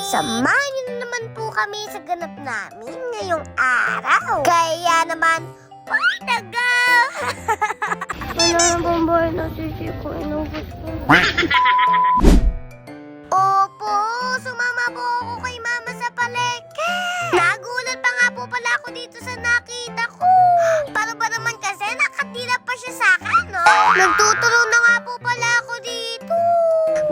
Samahan niyo na naman po kami sa ganap namin ngayong araw. Kaya naman, panaga! Wala na bang bahay na sisi ko? Inubos ko. Opo, sumama po ako kay mama sa palengke. Nagulat pa nga po pala ako dito sa nakita ko. Para ba naman kasi nakatira pa siya sa akin, no? Nagtutulong na nga po pala ako dito.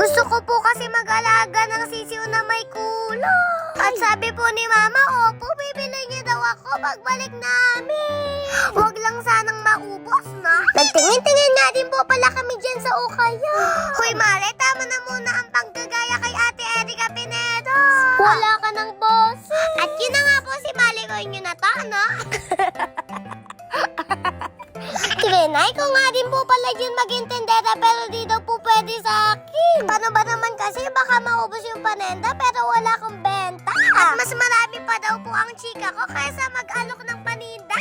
Gusto ko po kasi mag-alaga ng sisiw na may kulong. At sabi po ni mama, opo, bibili niya daw ako pagbalik namin. Huwag lang sanang maubos, no? Nagtingin-tingin nga din po pala kami dyan sa Ukaya. Hoy, Mare, tama na muna ang paggagaya kay Ate Erika Pinedo. Wala ka ng boss. At yun na nga po si Malikoy nyo na to, no? Trinay ko nga din po pala yun magintendera pero di daw po pwede sa akin. Paano ba naman kasi baka maubos yung panenda pero wala akong benta. At mas marami pa daw po ang chika ko kaysa mag-alok ng paninda.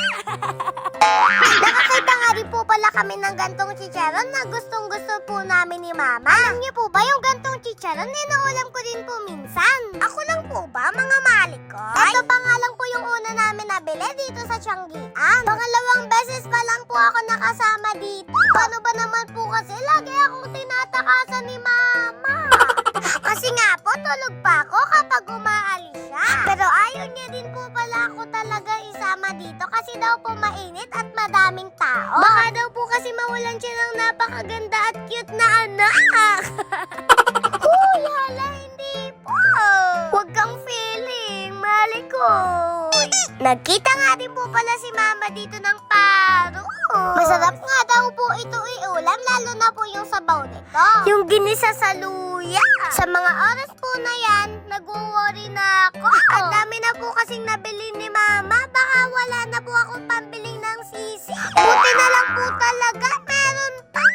Nakakita nga rin po pala kami ng gantong chicharon na gustong-gusto po namin ni Mama. Alam niyo po ba yung gantong chicharon? Ninaulam ko din po minsan. Ako lang po ba, mga malik ko? Ito pa nga lang po yung una namin nabili dito sa Tianggian. Pangalawang beses pa lang po ako nakasama dito. Paano ba naman po kasi lagi akong tinatakasan ni Mama? Kasi nga po, tulog pa ako kapag umaalis siya. Pero ayaw niya din po pala ako talaga isama dito kasi daw po mainit at madaming tao. Baka daw po kasi mawalan siya ng napakaganda at cute na anak. Uy, hala, hindi po. Huwag kang feeling, Malikoy. Nagkita nga din po pala si Mama dito ng paro. Masarap nga daw po ito iulam, lalo na po yung sabaw nito. Yung ginisa sa luya. Sa mga oras po na yan, nag-worry na ako. Ang dami na po kasing nabili ni Mama. Baka wala na po akong pambili ng sisi. Buti na lang po talaga, meron pa.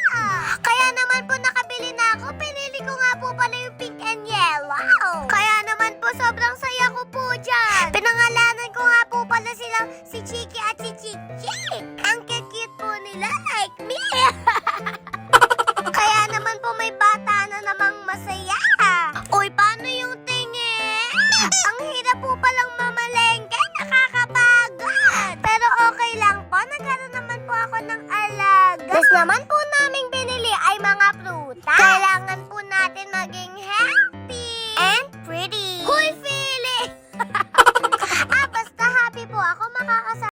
Kaya naman po nakabili na ako. Pinili ko nga po pala yung pink and yellow. Kaya naman po sobrang saya ko po dyan. Pinangalanan ko nga po pala silang si Chiki at si Chichi.